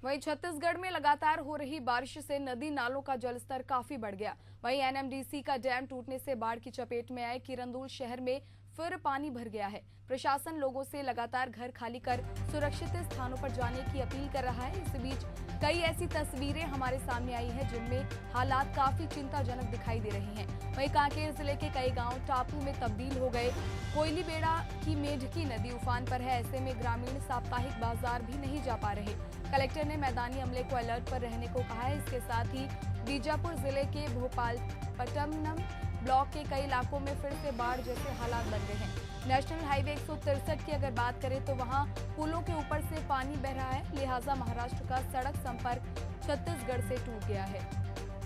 वहीं छत्तीसगढ़ में लगातार हो रही बारिश से नदी नालों का जलस्तर काफी बढ़ गया। वहीं एनएमडीसी का डैम टूटने से बाढ़ की चपेट में आए किरंदुल शहर में फिर पानी भर गया है। प्रशासन लोगों से लगातार घर खाली कर सुरक्षित स्थानों पर जाने की अपील कर रहा है। इस बीच कई ऐसी तस्वीरें हमारे सामने आई हैं जिनमें हालात काफी चिंताजनक दिखाई दे रही हैं। वहीं कांकेर जिले के कई गांव टापू में तब्दील हो गए। कोयलीबेड़ा की मेढकी नदी उफान पर है। ऐसे में ग्रामीण साप्ताहिक बाजार भी नहीं जा पा रहे। कलेक्टर ने मैदानी अमले को अलर्ट पर रहने को कहा है। इसके साथ ही बीजापुर जिले के भोपालपट्टनम ब्लॉक के कई इलाकों में फिर से बाढ़ जैसे हालात बन गए हैं। नेशनल हाईवे 163 की अगर बात करें तो वहां पुलों के ऊपर से पानी बह रहा है, लिहाजा महाराष्ट्र का सड़क संपर्क छत्तीसगढ़ से टूट गया है।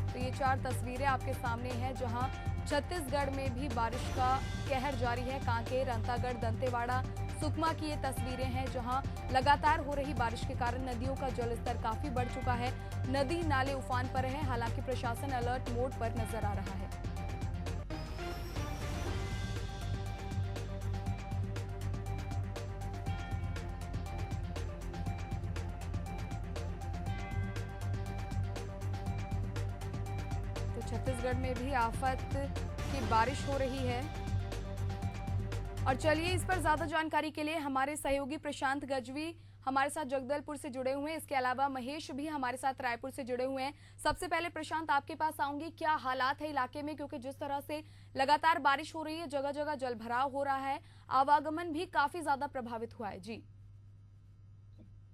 तो ये 4 तस्वीरें आपके सामने हैं जहां छत्तीसगढ़ में भी बारिश का कहर जारी है। कांकेर, अंतागढ़, दंतेवाड़ा, सुकमा की ये तस्वीरें हैं जहां लगातार हो रही बारिश के कारण नदियों का जलस्तर काफी बढ़ चुका है। नदी नाले उफान पर हैं। हालांकि प्रशासन अलर्ट मोड पर नजर आ रहा है। तो छत्तीसगढ़ में भी आफत की बारिश हो रही है। और चलिए इस पर ज्यादा जानकारी के लिए हमारे सहयोगी प्रशांत गजवी हमारे साथ जगदलपुर से जुड़े हुए हैं। इसके अलावा महेश भी हमारे साथ रायपुर से जुड़े हुए हैं। सबसे पहले प्रशांत आपके पास आऊंगी, क्या हालात है इलाके में, क्योंकि जिस तरह से लगातार बारिश हो रही है, जगह जगह जलभराव हो रहा है, आवागमन भी काफी ज्यादा प्रभावित हुआ है। जी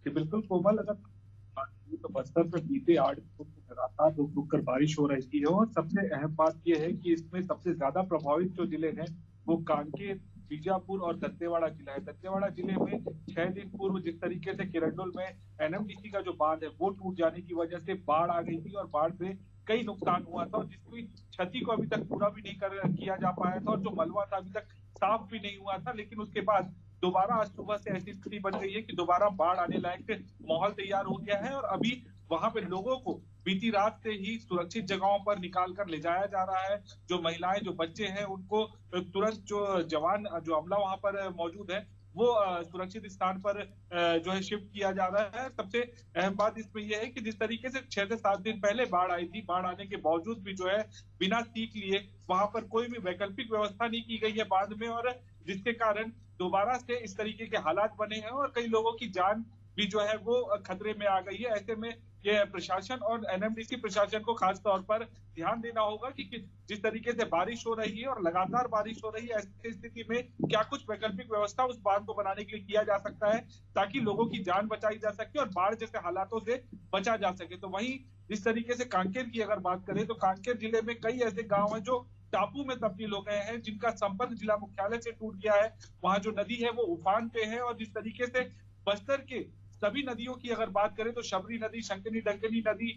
बिल्कुल कोमल, अगर तो बस्तर में बीते 8 दिनों से लगातार रुक रुक कर बारिश हो रही है और सबसे अहम बात यह है कि इसमें सबसे ज्यादा प्रभावित जो जिले हैं वो कांकेर, बीजापुर और दंतेवाड़ा जिला है। दंतेवाड़ा जिले में 6 दिन पूर्व जिस तरीके से किरंदुल में एनएमडीसी का जो बांध है वो टूट जाने की वजह से बाढ़ आ गई थी और बाढ़ से कई नुकसान हुआ था और जिसकी क्षति को अभी तक पूरा भी नहीं किया जा पाया था और जो मलबा था अभी तक साफ भी नहीं हुआ था। लेकिन उसके बाद दोबारा आज सुबह से ऐसी स्थिति बन गई है कि दोबारा बाढ़ आने लायक माहौल तैयार हो गया है और अभी वहां पे लोगों को बीती रात से ही सुरक्षित जगहों पर निकाल कर ले जाया जा रहा है। जो महिलाएं, जो बच्चे हैं, उनको तुरंत जो जवान, जो अमला वहां पर मौजूद है वो सुरक्षित स्थान पर जो है शिफ्ट किया जा रहा है। सबसे अहम बात इसमें यह है कि जिस तरीके से 6 से 7 दिन पहले बाढ़ आई थी, बाढ़ आने के बावजूद भी जो है बिना सीख लिए वहां पर कोई भी वैकल्पिक व्यवस्था नहीं की गई है बांध में और जिसके कारण दोबारा से इस तरीके के हालात बने हैं और कई लोगों की जान भी जो है वो खतरे में आ गई है। ऐसे में ये प्रशासन और एनएमडीसी प्रशासन को खास तौर पर ध्यान देना होगा कि जिस तरीके से बारिश हो रही है और लगातार बारिश हो रही है, ऐसी स्थिति में क्या कुछ वैकल्पिक व्यवस्था उस बांध को बनाने के लिए किया जा सकता है ताकि लोगों की जान बचाई जा सके और बाढ़ जैसे हालातों से बचा जा सके। तो वहीं जिस तरीके से कांकेर की अगर बात करें तो कांकेर जिले में कई ऐसे गाँव हैं जो टापू में तब्दील हो गए हैं, जिनका संपर्क जिला मुख्यालय से टूट गया है। वहां जो नदी है वो उफान पे है और जिस तरीके से बस्तर के सभी नदियों की अगर बात करें तो शबरी नदी, शंकनी डंकनी नदी,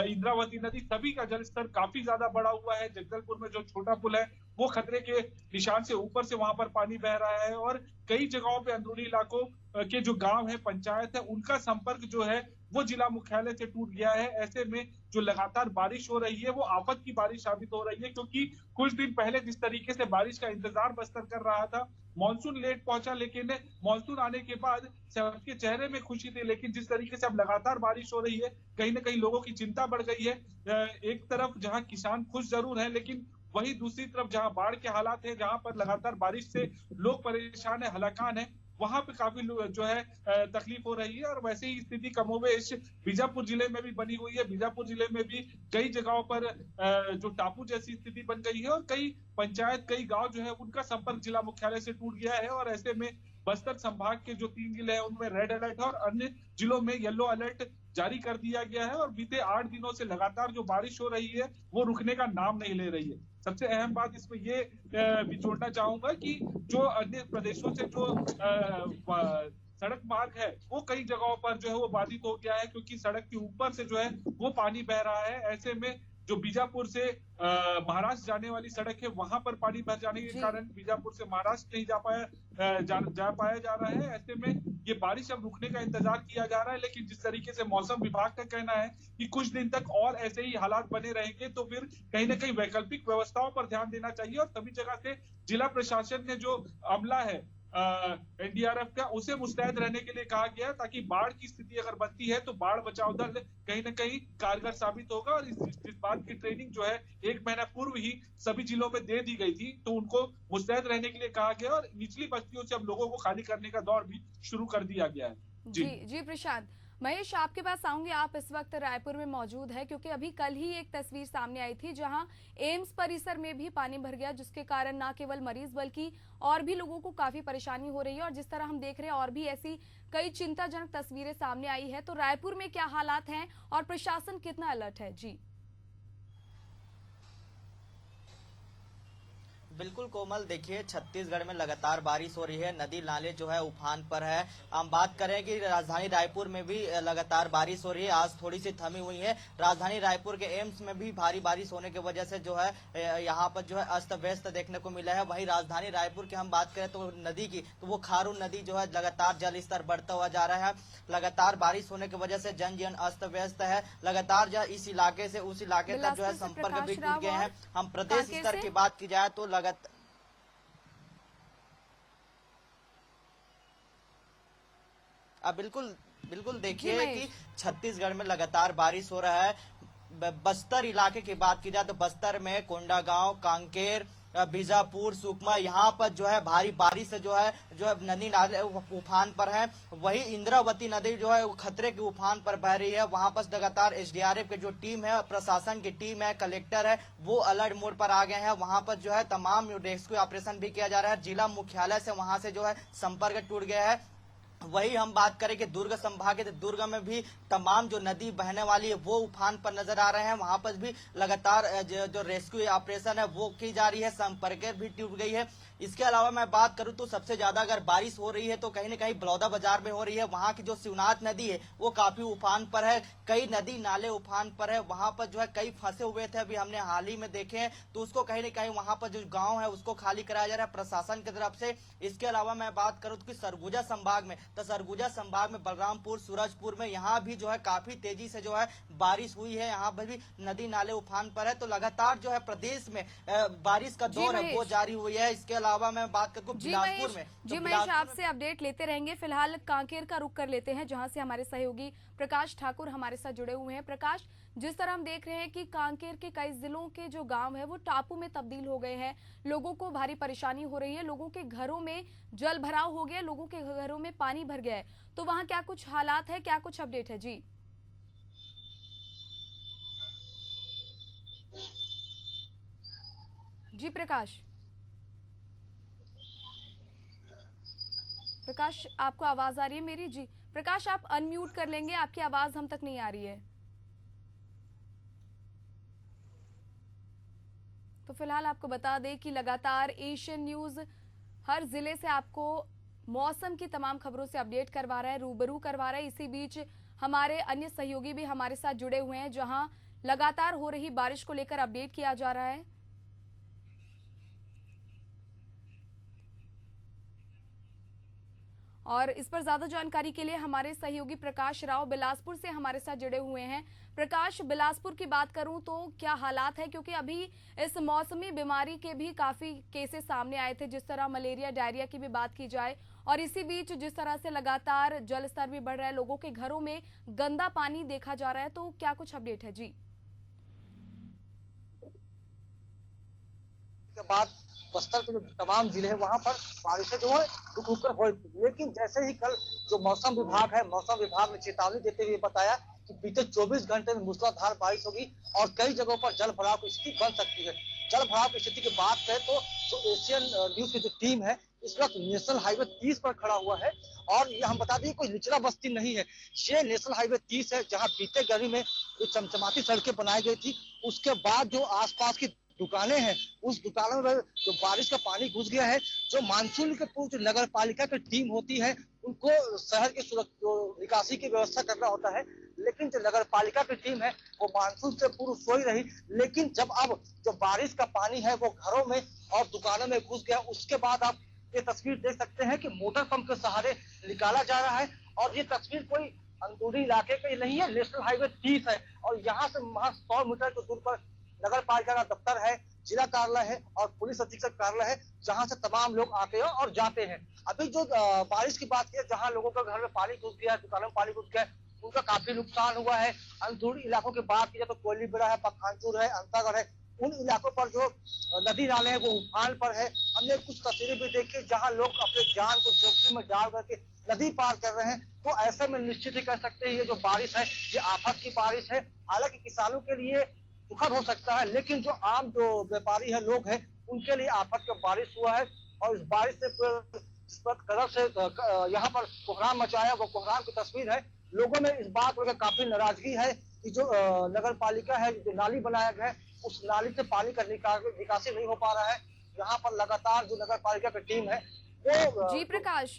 इंद्रावती नदी, सभी का जलस्तर काफी ज्यादा बढ़ा हुआ है। जगदलपुर में जो छोटा पुल है वो खतरे के निशान से ऊपर से वहां पर पानी बह रहा है और कई जगहों पे अंदरूनी इलाकों के जो गांव है, पंचायत है, उनका संपर्क जो है वो जिला मुख्यालय से टूट गया है। ऐसे में जो लगातार बारिश हो रही है वो आफत की बारिश साबित हो रही है, क्योंकि कुछ दिन पहले जिस तरीके से बारिश का इंतजार बस्तर कर रहा था, मानसून लेट पहुंचा लेकिन मानसून आने के बाद सबके चेहरे में खुशी थी। लेकिन जिस तरीके से अब लगातार बारिश हो रही है, कहीं ना कहीं लोगों की चिंता बढ़ गई है। एक तरफ जहां किसान खुश जरूर है, लेकिन वहीं दूसरी तरफ जहां बाढ़ के हालात है, जहां पर लगातार बारिश से लोग परेशान है, हलाकान है, वहां पे काफी जो है तकलीफ हो रही है। और वैसे ही स्थिति कमोबेश बीजापुर जिले में भी बनी हुई है। बीजापुर जिले में भी कई जगहों पर जो टापू जैसी स्थिति बन गई है और कई पंचायत, कई गांव जो है उनका संपर्क जिला मुख्यालय से टूट गया है और ऐसे में बस्तर संभाग के जो 3 जिले हैं उनमें रेड अलर्ट है और अन्य जिलों में येलो अलर्ट जारी कर दिया गया है और बीते 8 दिनों से लगातार जो बारिश हो रही है वो रुकने का नाम नहीं ले रही है। सबसे अहम बात इसमें ये भी जोड़ना चाहूंगा कि जो अन्य प्रदेशों से जो सड़क मार्ग है वो कई जगहों पर जो है वो बाधित हो गया है, क्योंकि सड़क के ऊपर से जो है वो पानी बह रहा है। ऐसे में जो बीजापुर से महाराष्ट्र जाने वाली सड़क है वहां पर पानी भर जाने के कारण बीजापुर से महाराष्ट्र नहीं जा पाया जा रहा है। ऐसे में ये बारिश अब रुकने का इंतजार किया जा रहा है, लेकिन जिस तरीके से मौसम विभाग का कहना है कि कुछ दिन तक और ऐसे ही हालात बने रहेंगे तो फिर कहीं ना कहीं वैकल्पिक व्यवस्थाओं पर ध्यान देना चाहिए और सभी जगह से जिला प्रशासन ने जो अमला है एनडीआरएफ का, उसे मुस्तैद रहने के लिए कहा गया ताकि बाढ़ की स्थिति अगर बनती है तो बाढ़ बचाव दल कहीं ना कहीं कारगर साबित होगा। और इस बात की ट्रेनिंग जो है 1 महीना पूर्व ही सभी जिलों में दे दी गई थी, तो उनको मुस्तैद रहने के लिए कहा गया और निचली बस्तियों से अब लोगों को खाली करने का दौर भी शुरू कर दिया गया है। जी प्रशांत। महेश, आपके पास आऊंगी। आप इस वक्त रायपुर में मौजूद है क्योंकि अभी कल ही एक तस्वीर सामने आई थी जहां एम्स परिसर में भी पानी भर गया, जिसके कारण न केवल मरीज बल्कि और भी लोगों को काफी परेशानी हो रही है। और जिस तरह हम देख रहे हैं और भी ऐसी कई चिंताजनक तस्वीरें सामने आई है, तो रायपुर में क्या हालात हैं और प्रशासन कितना अलर्ट है? जी बिल्कुल कोमल, देखिए छत्तीसगढ़ में लगातार बारिश हो रही है, नदी नाले जो है उफान पर है। हम बात करें कि राजधानी रायपुर में भी लगातार बारिश हो रही है, आज थोड़ी सी थमी हुई है। राजधानी रायपुर के एम्स में भी भारी बारिश होने की वजह से जो है यहाँ पर जो है अस्त व्यस्त देखने को मिला है। वहीं राजधानी रायपुर की हम बात करें तो नदी की, तो वो खारून नदी जो है लगातार जल स्तर बढ़ता हुआ जा रहा है। लगातार बारिश होने की वजह से जनजीवन अस्त व्यस्त है। लगातार जो इस इलाके से उस इलाके तक जो है संपर्क भी टूट गए हैं। हम प्रदेश स्तर की बात की जाए तो बिल्कुल देखिए कि छत्तीसगढ़ में लगातार बारिश हो रहा है। बस्तर इलाके की बात की जाए तो बस्तर में कोंडागांव, कांकेर, बीजापुर, सुकमा, यहाँ पर जो है भारी बारिश से जो है नदी नाले उफान पर है। वही इंद्रावती नदी जो है खतरे के उफान पर बह रही है। वहां पर लगातार एसडीआरएफ की जो टीम है, प्रशासन की टीम है, कलेक्टर है, वो अलर्ट मोड पर आ गए हैं। वहां पर जो है तमाम रेस्क्यू ऑपरेशन भी किया जा रहा है। जिला मुख्यालय से वहां से जो है संपर्क टूट गया है। वही हम बात करें कि दुर्ग संभाग है तो दुर्ग में भी तमाम जो नदी बहने वाली है वो उफान पर नजर आ रहे हैं। वहां पर भी लगातार जो रेस्क्यू ऑपरेशन है वो की जा रही है, संपर्क भी टूट गई है। इसके अलावा मैं बात करूं तो सबसे ज्यादा अगर बारिश हो रही है तो कहीं न कहीं बलौदा बाजार में हो रही है। वहां की जो शिवनाथ नदी है वो काफी उफान पर है, कई नदी नाले उफान पर है। वहां पर जो है कई फंसे हुए थे, अभी हमने हाल ही में देखे हैं, तो उसको कहीं न कहीं वहां पर जो गाँव है उसको खाली कराया जा रहा है प्रशासन की तरफ से। इसके अलावा मैं बात करूं तो सरगुजा संभाग में, तो सरगुजा संभाग में बलरामपुर, सूरजपुर में यहाँ भी जो है काफी तेजी से जो है बारिश हुई है। यहाँ पर भी नदी नाले उफान पर है। तो लगातार जो है प्रदेश में बारिश का दौर है वो जारी हुई है। इसके अलावा मैं बात करूं बिलासपुर में, जी महेश, आपसे अपडेट लेते रहेंगे। फिलहाल कांकेर का रुख कर लेते हैं जहां से हमारे सहयोगी प्रकाश ठाकुर हमारे साथ जुड़े हुए हैं। प्रकाश, जिस तरह हम देख रहे हैं कि कांकेर के कई जिलों के जो गांव है वो टापू में तब्दील हो गए हैं, लोगों को भारी परेशानी हो रही है, लोगों के घरों में जल भराव हो गया, लोगों के घरों में पानी भर गया है, तो वहां क्या कुछ हालात है, क्या कुछ अपडेट है? जी प्रकाश, आपको आवाज आ रही है मेरी? जी प्रकाश, आप अनम्यूट कर लेंगे, आपकी आवाज हम तक नहीं आ रही है। तो फिलहाल आपको बता दें कि लगातार एशियन न्यूज हर जिले से आपको मौसम की तमाम खबरों से अपडेट करवा रहा है, रूबरू करवा रहा है। इसी बीच हमारे अन्य सहयोगी भी हमारे साथ जुड़े हुए हैं जहां लगातार हो रही बारिश को लेकर अपडेट किया जा रहा है। और इस पर ज्यादा जानकारी के लिए हमारे सहयोगी प्रकाश राव बिलासपुर से हमारे साथ जुड़े हुए हैं। प्रकाश, बिलासपुर की बात करूं तो क्या हालात है, क्योंकि अभी इस मौसमी बीमारी के भी काफी केसेस सामने आए थे, जिस तरह मलेरिया, डायरिया की भी बात की जाए, और इसी बीच जिस तरह से लगातार जल स्तर भी बढ़ रहा है, लोगों के घरों में गंदा पानी देखा जा रहा है, तो क्या कुछ अपडेट है? जी के बाद बस्तर के जो तमाम जिले हैं वहां पर बारिशें जो है रुक रुक कर हो रही थी। लेकिन जैसे ही कल जो मौसम विभाग ने चेतावनी देते हुए बताया कि बीते 24 घंटे में मूसलाधार बारिश होगी और कई जगहों पर जल भराव की स्थिति बन सकती है। जल भराव की स्थिति की बात करें तो जो एशियन न्यूज की जो टीम है इस वक्त नेशनल हाईवे 30 पर खड़ा हुआ है। और ये हम बता दें कोई निचला बस्ती नहीं है, ये नेशनल हाईवे 30 है जहाँ बीते गर्मी में जो चमचमाती सड़कें बनाई गई थी, उसके बाद जो आसपास की दुकानें हैं उस दुकानों में जो बारिश का पानी घुस गया है। जो मानसून के पूर्व जो नगर पालिका की टीम होती है उनको शहर की निकासी की व्यवस्था करना होता है, लेकिन जो नगर पालिका की टीम है वो मानसून से पूर्व सोई रही। लेकिन जब अब जो बारिश का पानी है वो घरों में और दुकानों में घुस गया, उसके बाद आप ये तस्वीर देख सकते हैं कि मोटर पंप के सहारे निकाला जा रहा है। और ये तस्वीर कोई अंदरूनी इलाके की नहीं है, नेशनल हाईवे 30 है और यहाँ से महज 100 मीटर की दूर पर नगर पालिका का दफ्तर है, जिला कार्यालय है और पुलिस अधीक्षक कार्यालय है, जहां से तमाम लोग आते हैं और जाते हैं। अभी जो बारिश की बात की, जहां लोगों के घर में पानी घुस गया है, दुकानों में पानी घुस गया है, उनका काफी नुकसान हुआ है। अंदरूनी इलाकों की बात की जाए तो कोयलीबेड़ा है, पखानपुर है, अंतागढ़ है, उन इलाकों पर जो नदी नाले हैं वो उफान पर है। हमने कुछ तस्वीरें भी देखी जहां लोग अपने जान को जोखिम में डाल करके नदी पार कर रहे हैं। तो ऐसे में निश्चित ही कह सकते हैं ये जो बारिश है ये आफत की बारिश है। हालांकि किसानों के लिए दुखद हो सकता है, लेकिन जो आम जो व्यापारी है, लोग हैं, उनके लिए आफत का बारिश हुआ है। और इस बारिश से जिस कदर से यहाँ पर कोहराम मचाया, वो कोहराम की तस्वीर है। लोगों में इस बात को काफी नाराजगी है कि जो नगर पालिका है, जो नाली बनाया गया है, उस नाली से पानी का निकासी नहीं हो पा रहा है। यहाँ पर लगातार जो नगर पालिका की टीम है वो जी प्रकाश,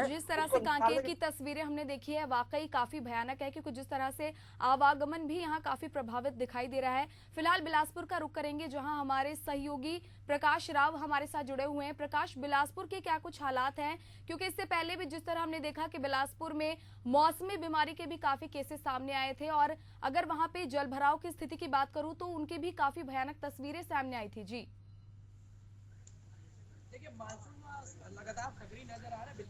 जिस तरह से कांकेर की तस्वीरें हमने देखी है वाकई काफी भयानक है, क्योंकि जिस तरह से आवागमन भी यहाँ काफी प्रभावित दिखाई दे रहा है। फिलहाल बिलासपुर का रुख करेंगे, जहां हमारे सहयोगी प्रकाश राव हमारे साथ जुड़े हुए हैं। प्रकाश, बिलासपुर के क्या कुछ हालात हैं, क्योंकि इससे पहले भी जिस तरह हमने देखा कि बिलासपुर में मौसमी बीमारी के भी काफी केसेस सामने आए थे, और अगर वहां पे जल भराव की स्थिति की बात करूं तो उनकी भी काफी भयानक तस्वीरें सामने आई थी। जी देखिए, मानसून लगातार सक्रिय नजर आ रहा है।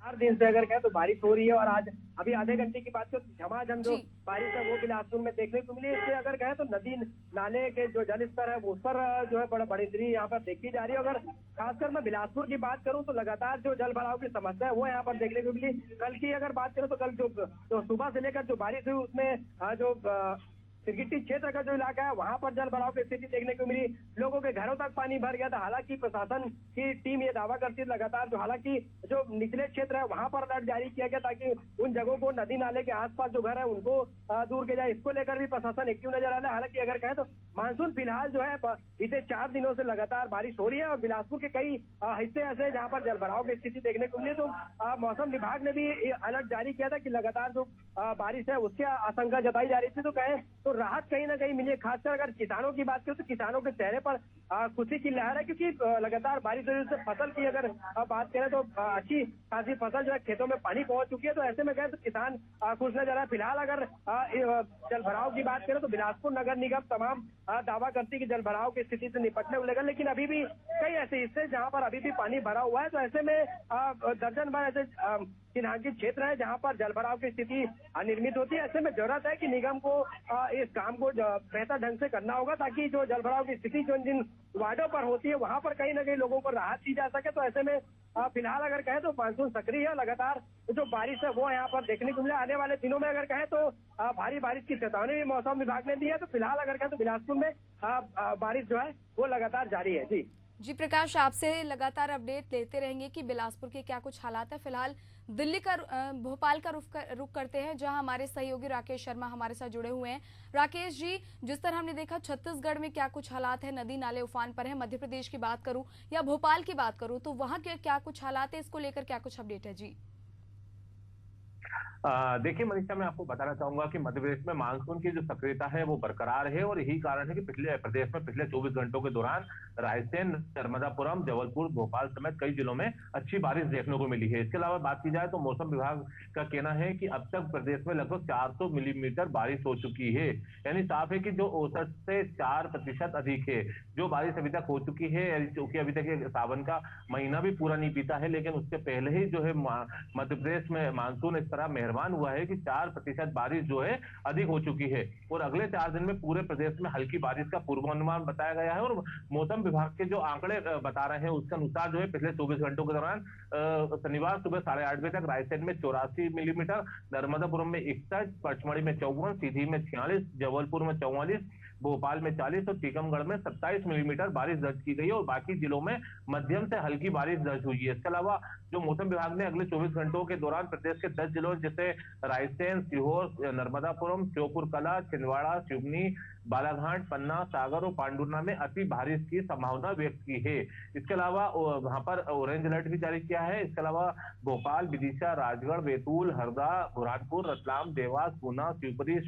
4 दिन से अगर कहें तो बारिश हो रही है, और आज अभी आधे घंटे की बात करें झमाझम जो बारिश है वो बिलासपुर में देखने को मिली। इससे अगर कहें तो नदी नाले के जो जल स्तर है वो उस पर जो है बढ़ोतरी यहाँ पर देखी जा रही है। अगर खासकर मैं बिलासपुर की बात करूँ तो लगातार जो जल भराव की समस्या है वो यहाँ पर देखने को मिली। कल की अगर बात करें तो कल जो सुबह से लेकर जो बारिश हुई उसमें जो सिरगिट्टी क्षेत्र का जो इलाका है वहां पर जल भराव की स्थिति देखने को मिली। लोगों के घरों तक पानी भर गया था। हालांकि प्रशासन की टीम ये दावा करती है लगातार हालांकि जो निचले क्षेत्र है वहां पर अलर्ट जारी किया गया ताकि उन जगहों को, नदी नाले के आसपास जो घर है उनको दूर किया जाए। इसको लेकर भी प्रशासन एक्टिव नजर आ रहा है। हालांकि अगर कहें तो मानसून फिलहाल जो है बीते 4 दिनों से लगातार बारिश हो रही है, और बिलासपुर के कई हिस्से ऐसे हैं जहाँ पर जल भराव की स्थिति देखने को मिली। तो मौसम विभाग ने भी अलर्ट जारी किया था कि लगातार जो बारिश है उसकी आशंका जताई जा रही थी। तो कहें तो राहत कहीं ना कहीं मिली है। खासकर अगर किसानों की बात करें तो किसानों के चेहरे पर खुशी की लहर है, क्योंकि लगातार बारिश होने से फसल की अगर बात करें तो अच्छी खासी फसल जो है खेतों में पानी पहुंच चुकी है। तो ऐसे में कहें तो किसान खुश नजर आ रहा है। फिलहाल अगर जल भराव की बात करें तो बिलासपुर नगर निगम तमाम दावा करती है कि जल भराव की स्थिति से निपटने को लेकर, लेकिन अभी भी कई ऐसे हिस्से जहाँ पर अभी भी पानी भरा हुआ है। तो ऐसे में दर्जन भर ऐसे चिन्हांकित क्षेत्र है जहाँ पर जल भराव की स्थिति निर्मित होती है। ऐसे में जरूरत है कि निगम को इस काम को बेहतर ढंग से करना होगा, ताकि जो जल भराव की स्थिति जो जिन वार्डों पर होती है वहां पर कहीं ना कहीं लोगों को राहत दी जा सके। तो ऐसे में फिलहाल अगर कहें तो मानसून सक्रिय है। लगातार जो बारिश है वो यहाँ पर देखने को मिला। आने वाले दिनों में अगर कहें तो भारी बारिश की चेतावनी भी मौसम विभाग ने दी है। तो फिलहाल अगर कहें तो बिलासपुर में बारिश जो है वो लगातार जारी है। जी प्रकाश, आपसे लगातार अपडेट लेते रहेंगे कि बिलासपुर के क्या कुछ हालात है। फिलहाल दिल्ली का भोपाल का रुख करते हैं, जहां हमारे सहयोगी राकेश शर्मा हमारे साथ जुड़े हुए हैं। राकेश जी, जिस तरह हमने देखा छत्तीसगढ़ में क्या कुछ हालात है, नदी नाले उफान पर है। मध्य प्रदेश की बात करूं या भोपाल की बात करूं तो वहां के क्या कुछ हालात है, इसको लेकर क्या कुछ अपडेट है? जी देखिए मनीषा, मैं आपको बताना चाहूंगा कि मध्य प्रदेश में मानसून की जो सक्रियता है वो बरकरार है, और यही कारण है कि प्रदेश में पिछले 24 घंटों के दौरान रायसेन, नर्मदापुरम, जबलपुर, भोपाल समेत कई जिलों में अच्छी बारिश देखने को मिली है। इसके अलावा बात की जाए तो मौसम विभाग का कहना है कि अब तक प्रदेश में लगभग 400 मिलीमीटर बारिश हो चुकी है। यानी साफ है कि जो औसत से 4% अधिक है जो बारिश अभी तक हो चुकी है। क्योंकि अभी तक सावन का महीना भी पूरा नहीं बीता है, लेकिन उसके पहले ही जो है मध्य प्रदेश में मानसून इस तरह मेहरबान हुआ है कि 4% बारिश जो है अधिक हो चुकी है, और अगले 4 दिन में पूरे प्रदेश में हल्की बारिश का पूर्वानुमान बताया गया है। और मौसम विभाग के जो आंकड़े बता रहे हैं उसके अनुसार जो है पिछले 24 घंटों के दौरान शनिवार सुबह 8:30 बजे तक रायसेन में 84 मिलीमीटर, नर्मदापुरम में 61, पचमढ़ी में 54, सीधी में 46, जबलपुर में 44, भोपाल में 40 और टीकमगढ़ में 27 मिलीमीटर बारिश दर्ज की गई है, और बाकी जिलों में मध्यम से हल्की बारिश दर्ज हुई है। इसके अलावा जो मौसम विभाग ने अगले 24 घंटों के दौरान प्रदेश के 10 जिलों जैसे रायसेन, सीहोर, नर्मदापुरम, श्योपुर कला, छिंदवाड़ा, सिवनी, बालाघाट, पन्ना, सागर और पांडुर्ना में अति बारिश की संभावना व्यक्त की है। इसके अलावा वहां पर ऑरेंज अलर्ट भी जारी किया है। इसके अलावा भोपाल, विदिशा, राजगढ़, बैतूल, हरदा, बुरहानपुर, रतलाम, देवास, गुना, शिवपुरी,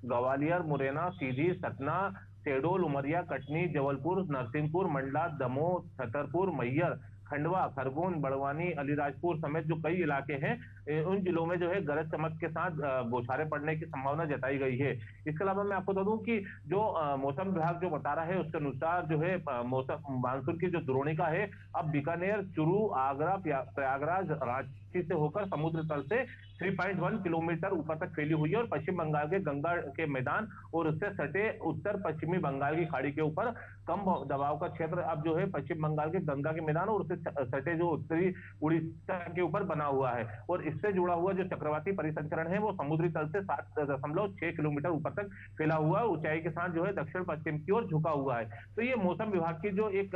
ग्वालियर, मुरैना, सीधी, सतना, शहडोल, उमरिया, कटनी, जबलपुर, नरसिंहपुर, मंडला, दमोह, छतरपुर, मैहर, खंडवा, खरगोन, बड़वानी, अलीराजपुर समेत जो कई इलाके हैं उन जिलों में जो है गरज चमक के साथ बौछारें पड़ने की संभावना जताई गई है। इसके अलावा मैं आपको बता दूं कि जो मौसम विभाग जो बता रहा है उसके अनुसार जो है मौसम मानसून की जो द्रोणिका है अब बीकानेर, चूरू, आगरा, प्रयागराज, रांची से होकर समुद्र तल से 3.1 किलोमीटर ऊपर तक फैली हुई है और पश्चिम बंगाल के गंगा के मैदान और उससे सटे उत्तर पश्चिमी बंगाल की खाड़ी के ऊपर कम दबाव का क्षेत्र अब जो है पश्चिम बंगाल के गंगा के मैदान और उससे सटे जो उत्तरी उड़ीसा के ऊपर बना हुआ है और इससे जुड़ा हुआ जो चक्रवाती परिसंचरण है वो समुद्री तल से 7.6 किलोमीटर ऊपर तक फैला हुआ है, ऊंचाई के साथ जो है दक्षिण पश्चिम की ओर झुका हुआ है। तो ये मौसम विभाग की जो एक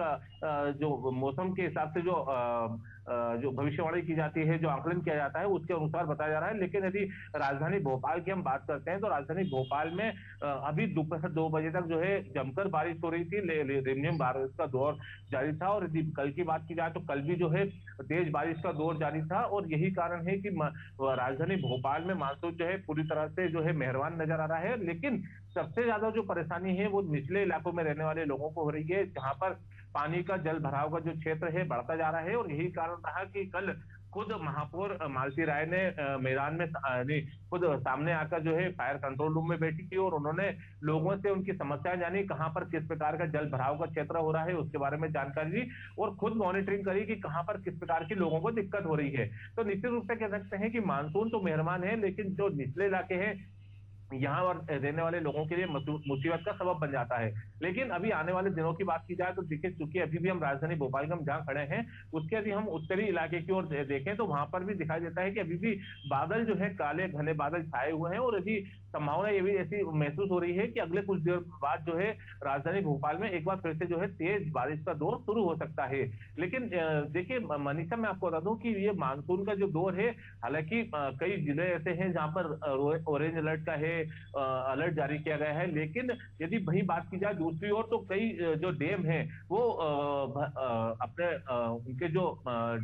जो मौसम के हिसाब से जो भविष्यवाणी की जाती है, जो आकलन किया जाता है उसके अनुसार बताया जा रहा है। लेकिन यदि राजधानी भोपाल की हम बात करते हैं तो राजधानी भोपाल में अभी दोपहर 2 बजे तक जो है जमकर बारिश हो रही थी, रिमझिम बारिश का दौर जारी था और यदि कल की बात की जाए तो कल भी जो है तेज बारिश का दौर जारी था और यही कारण है कि राजधानी भोपाल में मानसून जो है पूरी तरह से जो है मेहरबान नजर आ रहा है। लेकिन सबसे ज्यादा जो परेशानी है वो निचले इलाकों में रहने वाले लोगों को हो रही है, जहां पर पानी का जल भराव का जो क्षेत्र है बढ़ता जा रहा है और यही कारण रहा कि कल खुद महापौर मालती राय ने मैदान में खुद सामने आकर जो है फायर कंट्रोल रूम में बैठी थी और उन्होंने लोगों से उनकी समस्याएं जानी, कहां पर किस प्रकार का जल भराव का क्षेत्र हो रहा है उसके बारे में जानकारी दी और खुद मॉनिटरिंग करी कि कहां पर किस प्रकार की लोगों को दिक्कत हो रही है। तो निश्चित रूप से कह सकते हैं कि मानसून तो मेहरबान है, लेकिन जो निचले इलाके हैं यहाँ और रहने वाले लोगों के लिए मुसीबत का सबब बन जाता है। लेकिन अभी आने वाले दिनों की बात की जाए तो देखिए, चूंकि अभी भी हम राजधानी भोपाल के हम जहाँ खड़े हैं उसके यदि हम उत्तरी इलाके की ओर देखें तो वहां पर भी दिखाई देता है कि अभी भी बादल जो है काले घने बादल छाए हुए हैं और यदि संभावना ये भी ऐसी महसूस हो रही है कि अगले कुछ देर बाद जो है राजधानी भोपाल में एक बार फिर से जो है तेज बारिश का दौर शुरू हो सकता है। लेकिन देखिए मनीषा, मैं आपको बता दूं कि ये मानसून का जो दौर है, हालांकि कई जिले ऐसे हैं जहां पर ऑरेंज अलर्ट का है अलर्ट जारी किया गया है, लेकिन यदि वही बात की जाए दूसरी ओर तो कई जो डैम है वो अपने उनके जो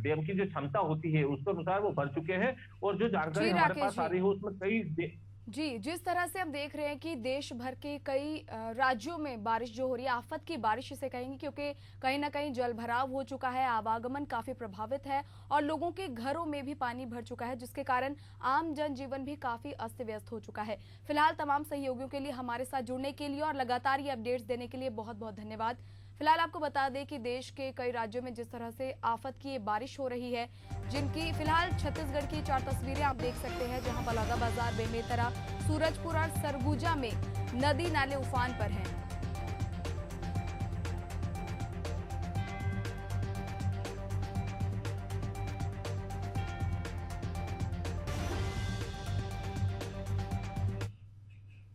डैम की जो क्षमता होती है उसके अनुसार वो भर चुके हैं और जो जानकारी हमारे पास आ रही है उसमें कई जी, जिस तरह से हम देख रहे हैं कि देश भर के कई राज्यों में बारिश जो हो रही है, आफत की बारिश इसे कहेंगे, क्योंकि कहीं ना कहीं जल भराव हो चुका है, आवागमन काफी प्रभावित है और लोगों के घरों में भी पानी भर चुका है, जिसके कारण आम जनजीवन भी काफी अस्त व्यस्त हो चुका है। फिलहाल तमाम सहयोगियों के लिए हमारे साथ जुड़ने के लिए और लगातार ये अपडेट्स देने के लिए बहुत बहुत धन्यवाद। फिलहाल आपको बता दें कि देश के कई राज्यों में जिस तरह से आफत की बारिश हो रही है, जिनकी फिलहाल छत्तीसगढ़ की 4 तस्वीरें आप देख सकते हैं, जहां बलौदाबाजार, बेमेतरा, सूरजपुर और सरगुजा में नदी नाले उफान पर हैं।